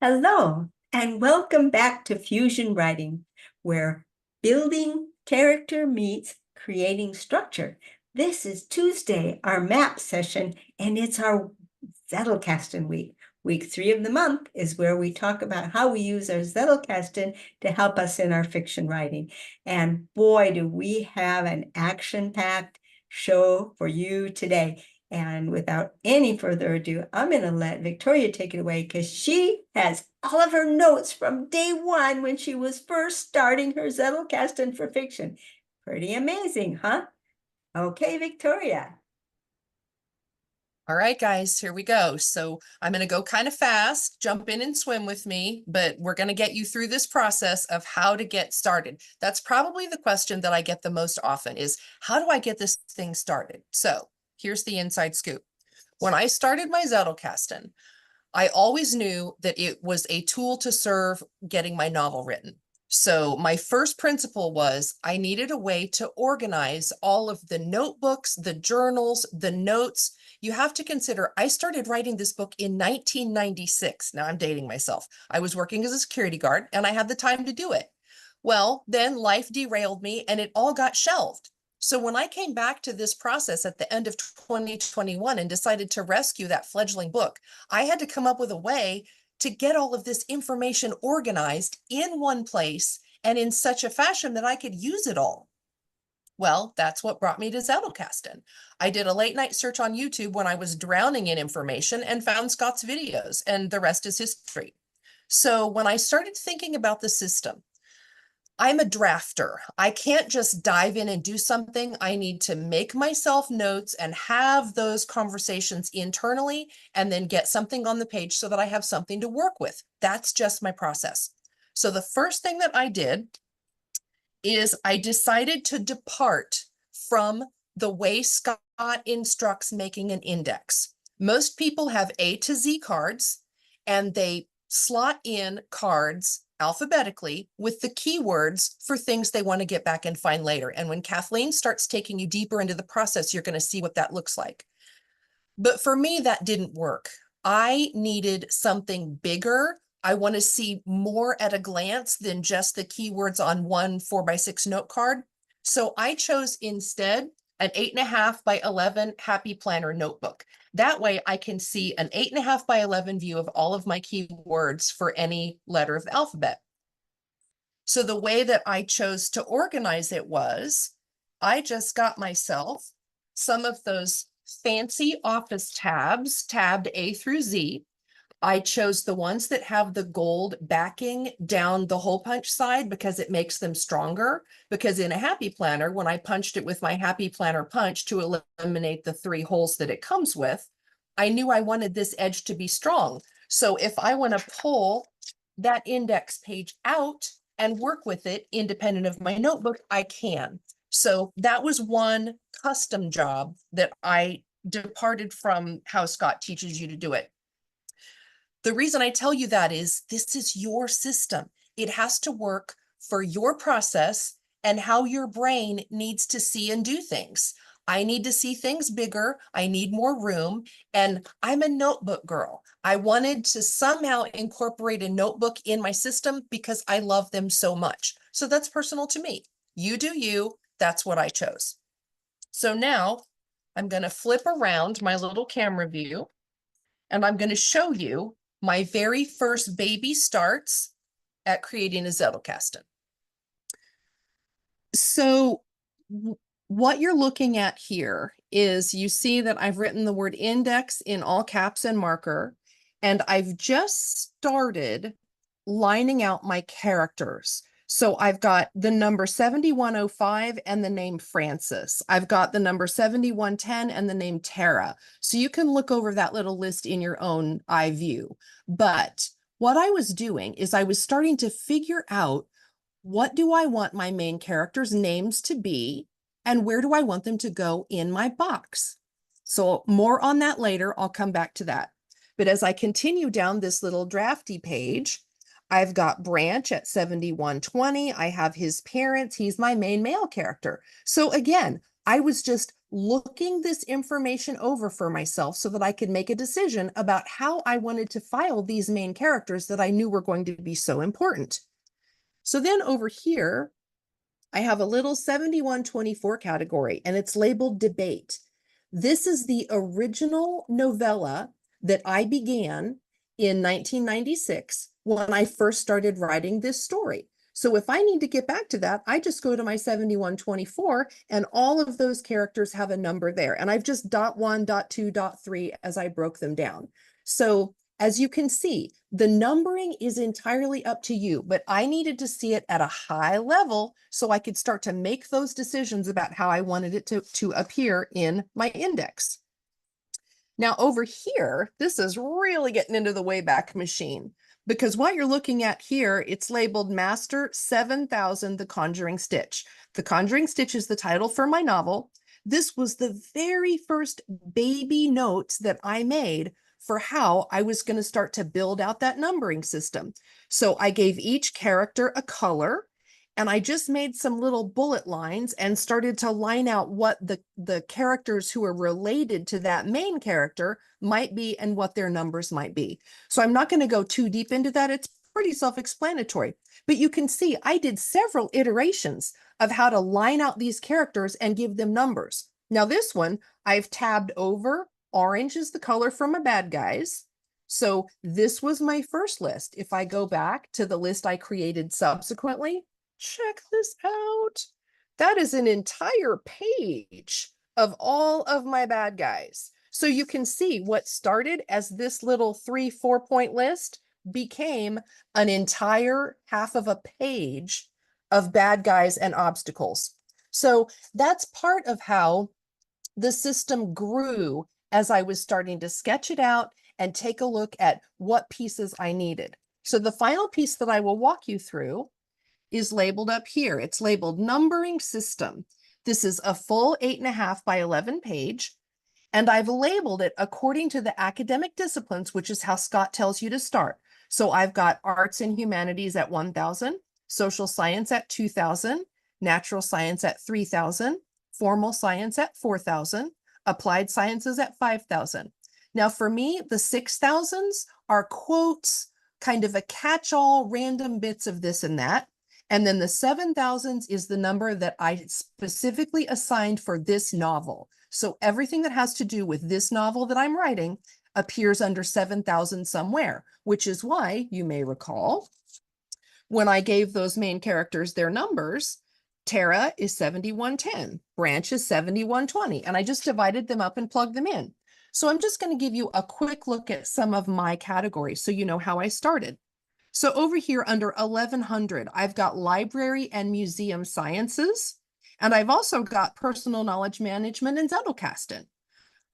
Hello, and welcome back to Fusion Writing, where building character meets creating structure. This is Tuesday, our map session, and it's our Zettelkasten week. Week 3 of the month is where we talk about how we use our Zettelkasten to help us in our fiction writing. And boy, do we have an action-packed show for you today. And without any further ado, I'm going to let Victoria take it away because she has all of her notes from day one when she was first starting her Zettelkasten for fiction. Pretty amazing, huh? Okay, Victoria. All right, guys, here we go. So I'm going to go kind of fast, jump in and swim with me, but we're going to get you through this process of how to get started. That's probably the question that I get the most often is, how do I get this thing started? So here's the inside scoop. When I started my Zettelkasten, I always knew that it was a tool to serve getting my novel written. So my first principle was I needed a way to organize all of the notebooks, the journals, the notes. You have to consider, I started writing this book in 1996. Now I'm dating myself. I was working as a security guard and I had the time to do it. Well, then life derailed me and it all got shelved. So when I came back to this process at the end of 2021 and decided to rescue that fledgling book, I had to come up with a way to get all of this information organized in one place and in such a fashion that I could use it all. Well, that's what brought me to Zettelkasten. I did a late night search on YouTube when I was drowning in information and found Scott's videos, and the rest is history. So when I started thinking about the system, I'm a drafter. I can't just dive in and do something. I need to make myself notes and have those conversations internally and then get something on the page so that I have something to work with. That's just my process. So the first thing that I did is I decided to depart from the way Scott instructs making an index. Most people have A to Z cards and they slot in cards alphabetically with the keywords for things they want to get back and find later. And when Kathleen starts taking you deeper into the process, you're going to see what that looks like. But for me, that didn't work. I needed something bigger. I want to see more at a glance than just the keywords on one 4x6 note card. So I chose instead an 8.5 by 11 Happy Planner notebook. That way I can see an 8.5 by 11 view of all of my keywords for any letter of the alphabet. So the way that I chose to organize it was, I just got myself some of those fancy office tabs, tabbed A through Z. I chose the ones that have the gold backing down the hole punch side because it makes them stronger. Because in a Happy Planner, when I punched it with my Happy Planner punch to eliminate the 3 holes that it comes with, I knew I wanted this edge to be strong. So if I want to pull that index page out and work with it independent of my notebook, I can. So that was one custom job that I departed from how Scott teaches you to do it. The reason I tell you that is this is your system. It has to work for your process and how your brain needs to see and do things. I need to see things bigger. I need more room. And I'm a notebook girl. I wanted to somehow incorporate a notebook in my system because I love them so much. So that's personal to me. You do you. That's what I chose. So now I'm going to flip around my little camera view and I'm going to show you my very first baby starts at creating a Zettelkasten. So what you're looking at here is you see that I've written the word index in all caps and marker, and I've just started lining out my characters. So I've got the number 7105 and the name Francis. I've got the number 7110 and the name Tara. So you can look over that little list in your own eye view. But what I was doing is I was starting to figure out, what do I want my main characters' names to be, and where do I want them to go in my box? So more on that later. I'll come back to that. But as I continue down this little drafty page, I've got Branch at 7120. I have his parents. He's my main male character. So again, I was just looking this information over for myself so that I could make a decision about how I wanted to file these main characters that I knew were going to be so important. So then over here, I have a little 7124 category, and it's labeled debate. This is the original novella that I began in 1996 when I first started writing this story. So if I need to get back to that, I just go to my 7124, and all of those characters have a number there. And I've just .1, .2, .3 as I broke them down. So as you can see, the numbering is entirely up to you, but I needed to see it at a high level so I could start to make those decisions about how I wanted it to appear in my index. Now over here, this is really getting into the Wayback Machine, because what you're looking at here, it's labeled Master 7000, The Conjuring Stitch. The Conjuring Stitch is the title for my novel. This was the very first baby notes that I made for how I was going to start to build out that numbering system. So I gave each character a color, and I just made some little bullet lines and started to line out what the characters who are related to that main character might be and what their numbers might be. So I'm not going to go too deep into that. It's pretty self-explanatory, but you can see I did several iterations of how to line out these characters and give them numbers. Now this one, I've tabbed over. Orange is the color for my bad guys. So this was my first list. If I go back to the list I created subsequently, check this out. That is an entire page of all of my bad guys. So you can see what started as this little 3-4 point list became an entire half of a page of bad guys and obstacles. So that's part of how the system grew as I was starting to sketch it out and take a look at what pieces I needed. So the final piece that I will walk you through is labeled up here. It's labeled Numbering System. This is a full 8.5 by 11 page, and I've labeled it according to the academic disciplines, which is how Scott tells you to start. So I've got arts and humanities at 1,000, social science at 2,000, natural science at 3,000, formal science at 4,000, applied sciences at 5,000. Now for me, the 6,000s are quotes, kind of a catch-all random bits of this and that. And then the 7,000s is the number that I specifically assigned for this novel. So everything that has to do with this novel that I'm writing appears under 7,000 somewhere, which is why you may recall when I gave those main characters their numbers, Tara is 7110, Branch is 7120, and I just divided them up and plugged them in. So I'm just going to give you a quick look at some of my categories so you know how I started. So over here under 1100, I've got library and museum sciences, and I've also got personal knowledge management and Zettelkasten.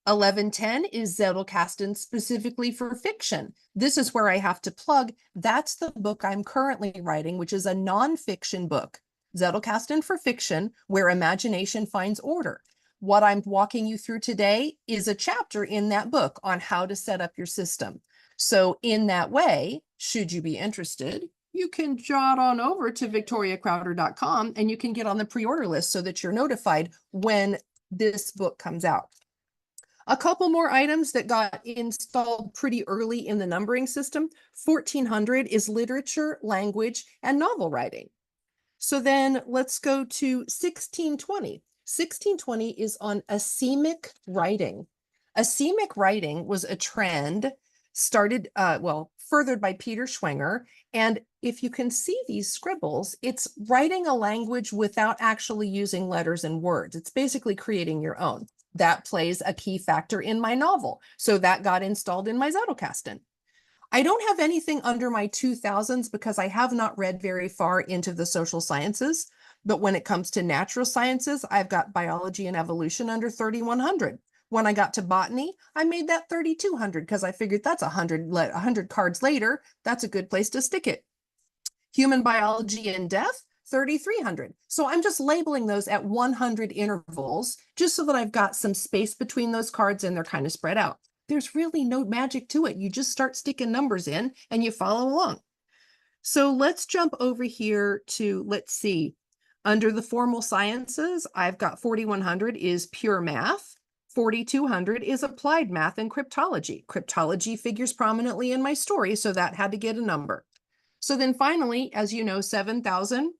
1110 is Zettelkasten specifically for fiction. This is where I have to plug. That's the book I'm currently writing, which is a nonfiction book. Zettelkasten for fiction, where imagination finds order. What I'm walking you through today is a chapter in that book on how to set up your system. So in that way, should you be interested, you can jot on over to victoriacrowder.com and you can get on the pre-order list so that you're notified when this book comes out. A couple more items that got installed pretty early in the numbering system. 1400 is literature, language, and novel writing. So then let's go to 1620. 1620 is on asemic writing. Asemic writing was a trend started, furthered by Peter Schwenger. And if you can see these scribbles, it's writing a language without actually using letters and words. It's basically creating your own. That plays a key factor in my novel. So that got installed in my Zettelkasten. I don't have anything under my 2000s because I have not read very far into the social sciences. But when it comes to natural sciences, I've got biology and evolution under 3100. When I got to botany, I made that 3200 because I figured that's 100 cards later. That's a good place to stick it. Human biology and death, 3,300. So I'm just labeling those at 100 intervals just so that I've got some space between those cards and they're kind of spread out. There's really no magic to it. You just start sticking numbers in and you follow along. So let's jump over here to, let's see, Under the formal sciences, I've got 4100 is pure math. 4200 is applied math and cryptology. Cryptology figures prominently in my story, so that had to get a number. So then finally, as you know, 7000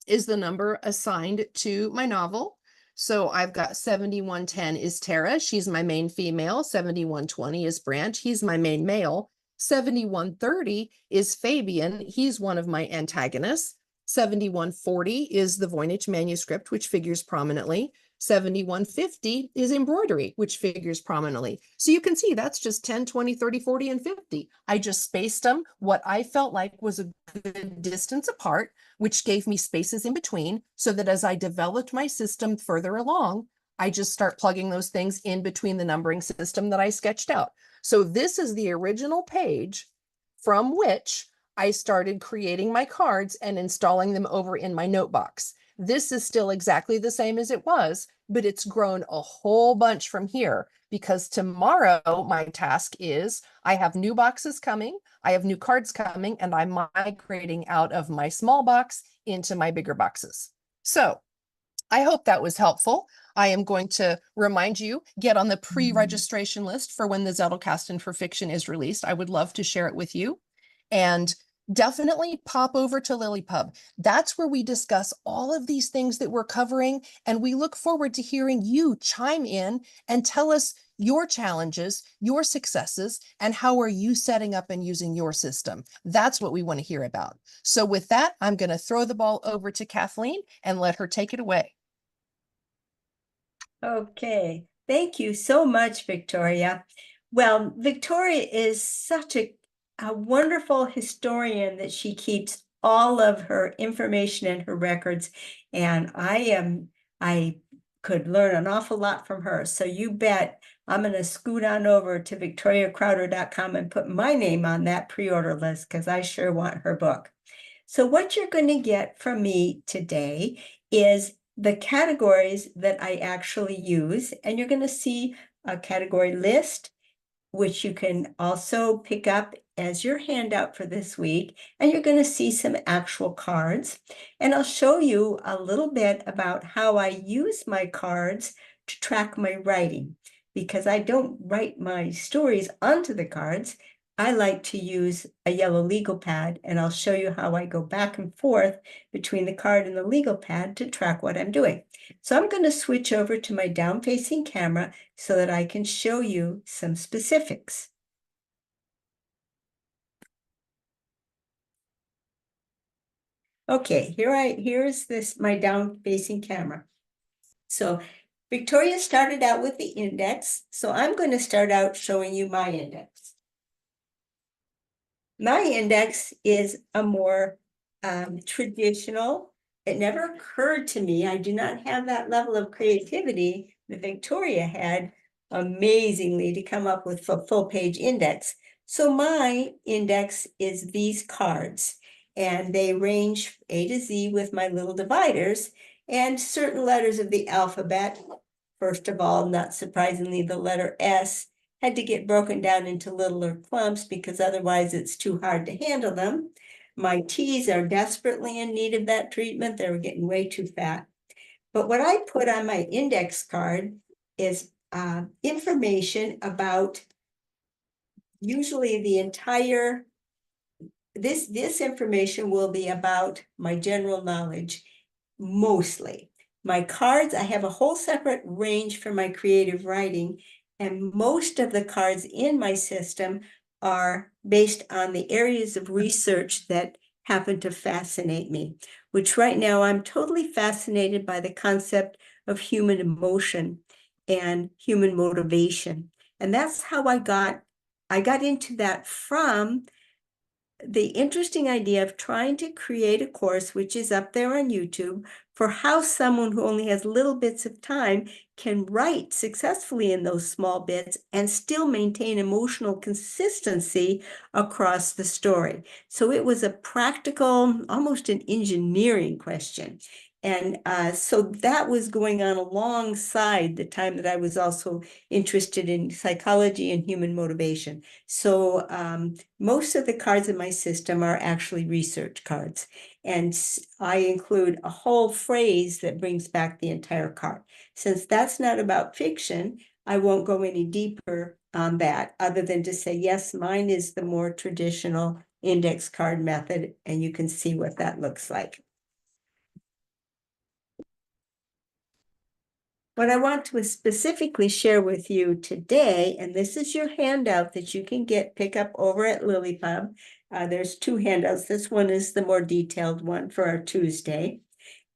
is the number assigned to my novel. So I've got 7110 is Tara. She's my main female. 7120 is Branch. He's my main male. 7130 is Fabian. He's one of my antagonists. 7140 is the Voynich manuscript, which figures prominently. 7150 is embroidery, which figures prominently. So you can see that's just 10, 20, 30, 40, and 50. I just spaced them what I felt like was a good distance apart, which gave me spaces in between, so that as I developed my system further along, I just start plugging those things in between the numbering system that I sketched out. So this is the original page from which I started creating my cards and installing them over in my note box. This is still exactly the same as it was, but it's grown a whole bunch from here, because tomorrow my task is I have new boxes coming, I have new cards coming, and I'm migrating out of my small box into my bigger boxes. So I hope that was helpful. I am going to remind you, get on the pre-registration list for when the Zettelkasten for fiction is released. I would love to share it with you. And definitely pop over to LiLLiPub. That's where we discuss all of these things that we're covering, and we look forward to hearing you chime in and tell us your challenges, your successes, and how are you setting up and using your system. That's what we want to hear about. So with that, I'm going to throw the ball over to Kathleen and let her take it away. Okay, thank you so much, Victoria. Well, Victoria is such a wonderful historian that she keeps all of her information and her records, and I could learn an awful lot from her. So you bet I'm going to scoot on over to victoriacrowder.com and put my name on that pre-order list, because I sure want her book. So what you're going to get from me today is the categories that I actually use, and you're going to see a category list, which you can also pick up as your handout for this week, and you're going to see some actual cards. And I'll show you a little bit about how I use my cards to track my writing, because I don't write my stories onto the cards. I like to use a yellow legal pad, and I'll show you how I go back and forth between the card and the legal pad to track what I'm doing. So I'm going to switch over to my down-facing camera so that I can show you some specifics. Okay, here's my down-facing camera. So Victoria started out with the index, so I'm going to start out showing you my index. My index is a more traditional. It never occurred to me, I do not have that level of creativity that Victoria had amazingly to come up with a full-page index. So my index is these cards, and they range A to Z with my little dividers and certain letters of the alphabet. First of all, not surprisingly, the letter S had to get broken down into littler clumps because otherwise it's too hard to handle them. My T's are desperately in need of that treatment. They were getting way too fat. But what I put on my index card is information about usually the entire, this information will be about my general knowledge, mostly. My cards, I have a whole separate range for my creative writing, and most of the cards in my system are based on the areas of research that happen to fascinate me, which right now I'm totally fascinated by the concept of human emotion and human motivation. And that's how I got into that from the interesting idea of trying to create a course, which is up there on YouTube, for how someone who only has little bits of time can write successfully in those small bits and still maintain emotional consistency across the story. So it was a practical, almost an engineering question. And so that was going on alongside the time that I was also interested in psychology and human motivation. So most of the cards in my system are actually research cards. And I include a whole phrase that brings back the entire card. Since that's not about fiction, I won't go any deeper on that other than to say, yes, mine is the more traditional index card method, and you can see what that looks like. What I want to specifically share with you today, and this is your handout that you can pick up over at LiLLiPub. There's two handouts. This one is the more detailed one for our Tuesday.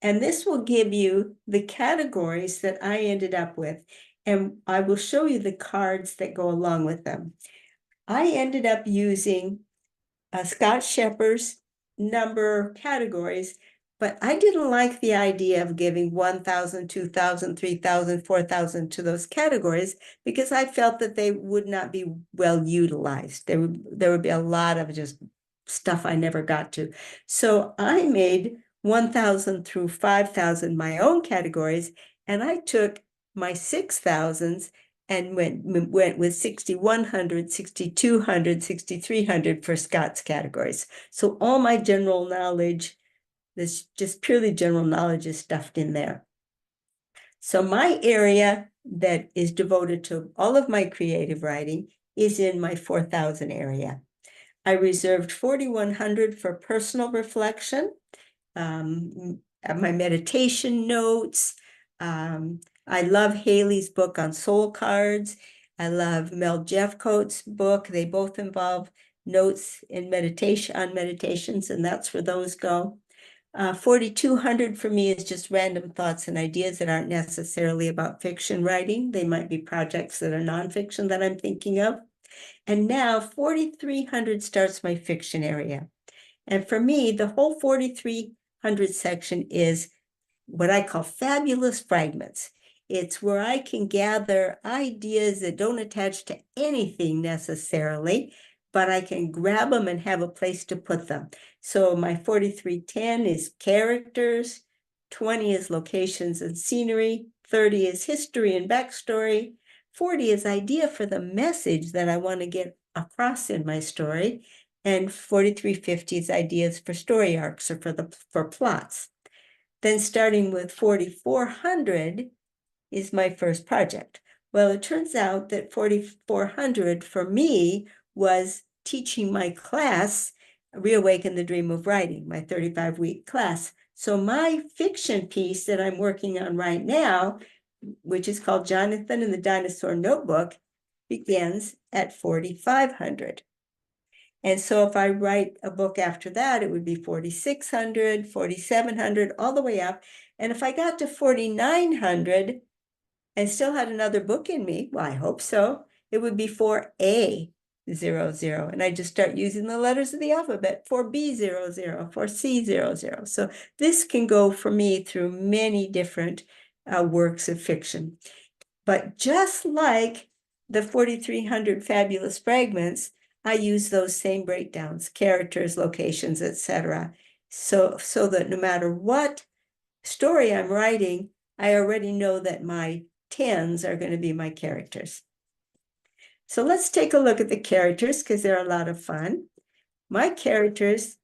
And this will give you the categories that I ended up with. And I will show you the cards that go along with them. I ended up using Scott Shepherd's number categories, but I didn't like the idea of giving 1,000, 2,000, 3,000, 4,000 to those categories because I felt that they would not be well utilized. There would be a lot of just stuff I never got to. So I made 1,000 through 5,000 my own categories, and I took my 6,000s and went with 6,100, 6,200, 6,300 for Scott's categories. So all my general knowledge, this just purely general knowledge, is stuffed in there. So my area that is devoted to all of my creative writing is in my 4,000 area. I reserved 4,100 for personal reflection, my meditation notes. I love Haley's book on soul cards. I love Mel Jeffcoat's book. They both involve notes in meditation on meditations, and that's where those go. 4,200 for me is just random thoughts and ideas that aren't necessarily about fiction writing. They might be projects that are nonfiction that I'm thinking of. And now 4,300 starts my fiction area. And for me, the whole 4,300 section is what I call fabulous fragments. It's where I can gather ideas that don't attach to anything necessarily, but I can grab them and have a place to put them. So my 4,310 is characters, 20 is locations and scenery, 30 is history and backstory, 40 is idea for the message that I want to get across in my story, and 4,350 is ideas for story arcs or for plots. Then starting with 4,400 is my first project. Well, it turns out that 4,400 for me was teaching my class, Reawaken the Dream of Writing, my 35-week class. So my fiction piece that I'm working on right now, which is called Jonathan and the Dinosaur Notebook, begins at 4,500. And so if I write a book after that, it would be 4,600, 4,700, all the way up. And if I got to 4,900 and still had another book in me, well, I hope so, it would be 4A00. And I just start using the letters of the alphabet, 4B00, 4C00. So this can go for me through many different works of fiction. But just like the 4,300 fabulous fragments, I use those same breakdowns, characters, locations, etc. So that no matter what story I'm writing, I already know that my 10s are going to be my characters. So let's take a look at the characters because they're a lot of fun. My characters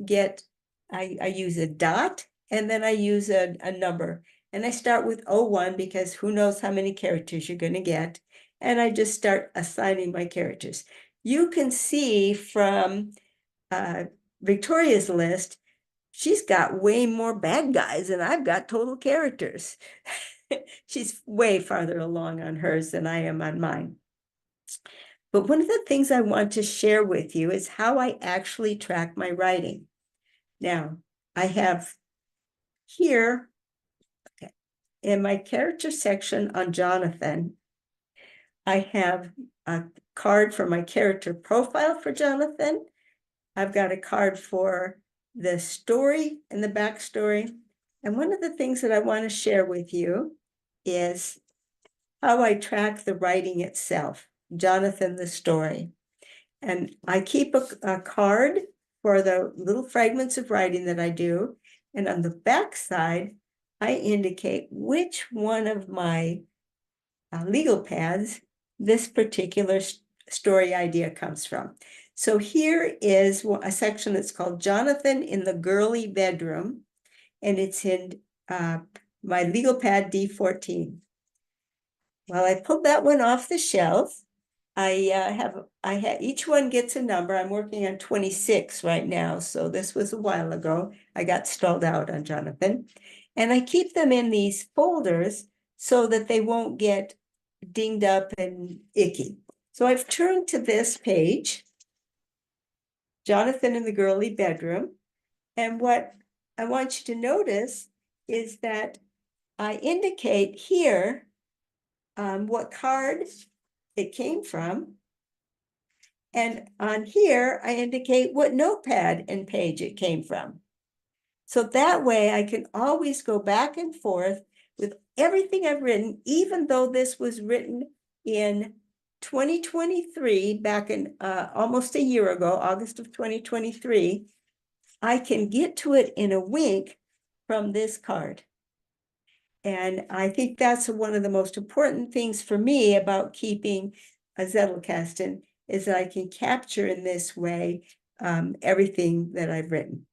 I use a dot and then I use a number. And I start with 01 because who knows how many characters you're going to get. And I just start assigning my characters. You can see from Victoria's list, she's got way more bad guys than I've got total characters. She's way farther along on hers than I am on mine. But one of the things I want to share with you is how I actually track my writing. Now, I have here in my character section on Jonathan, I have a card for my character profile for Jonathan. I've got a card for the story and the backstory. And one of the things that I want to share with you is how I track the writing itself, Jonathan, the story. And I keep a card for the little fragments of writing that I do. And on the back side, I indicate which one of my legal pads this particular story idea comes from. So here is a section that's called Jonathan in the Girly Bedroom, and it's in my legal pad D14. Well, I pulled that one off the shelf. I have each one gets a number. I'm working on 26 right now, so this was a while ago. I got stalled out on Jonathan, and I keep them in these folders so that they won't get dinged up and icky. So I've turned to this page, Jonathan in the Girly Bedroom, and what I want you to notice is that I indicate here what card it came from. And on here, I indicate what notepad and page it came from. So that way I can always go back and forth with everything I've written, even though this was written in 2023, back in almost a year ago, August of 2023, I can get to it in a wink from this card. And I think that's one of the most important things for me about keeping a Zettelkasten is that I can capture in this way everything that I've written.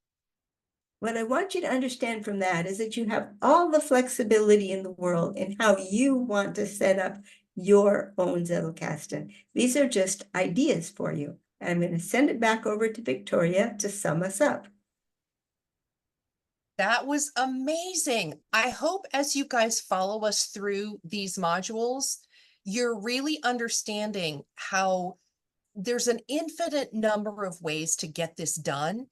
What I want you to understand from that is that you have all the flexibility in the world in how you want to set up your own Zettelkasten. These are just ideas for you. And I'm going to send it back over to Victoria to sum us up. That was amazing. I hope as you guys follow us through these modules, you're really understanding how there's an infinite number of ways to get this done,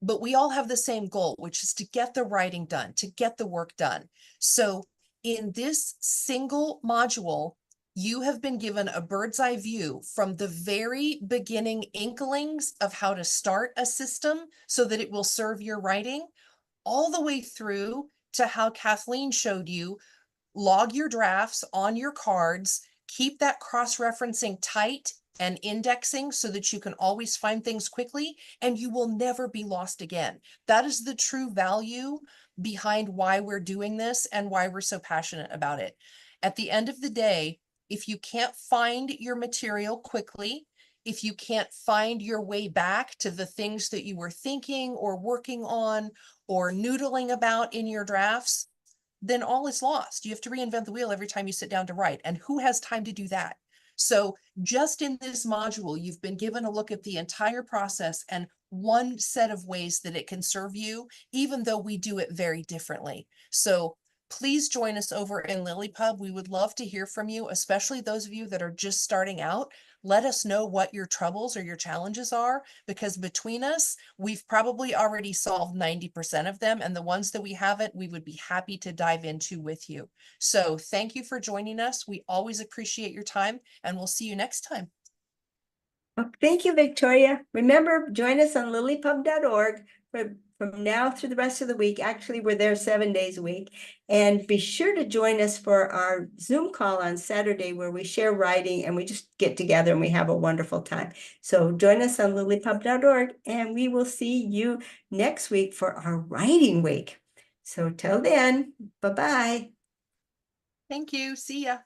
but we all have the same goal, which is to get the writing done, to get the work done. So in this single module, you have been given a bird's eye view from the very beginning inklings of how to start a system so that it will serve your writing, all the way through to how Kathleen showed you, log your drafts on your cards, keep that cross-referencing tight and indexing so that you can always find things quickly and you will never be lost again. That is the true value behind why we're doing this and why we're so passionate about it. At the end of the day, if you can't find your material quickly, if you can't find your way back to the things that you were thinking or working on or noodling about in your drafts, then all is lost. You have to reinvent the wheel every time you sit down to write. And who has time to do that? So just in this module, you've been given a look at the entire process and one set of ways that it can serve you, even though we do it very differently. So please join us over in LiLLiPub. We would love to hear from you, especially those of you that are just starting out. Let us know what your troubles or your challenges are, because between us, we've probably already solved 90% of them. And the ones that we haven't, we would be happy to dive into with you. So thank you for joining us. We always appreciate your time, and we'll see you next time. Well, thank you, Victoria. Remember, join us on lillipub.org from now through the rest of the week. Actually, we're there 7 days a week. And be sure to join us for our Zoom call on Saturday where we share writing and we just get together and we have a wonderful time. So join us on lillipub.org and we will see you next week for our writing week. So till then, bye-bye. Thank you. See ya.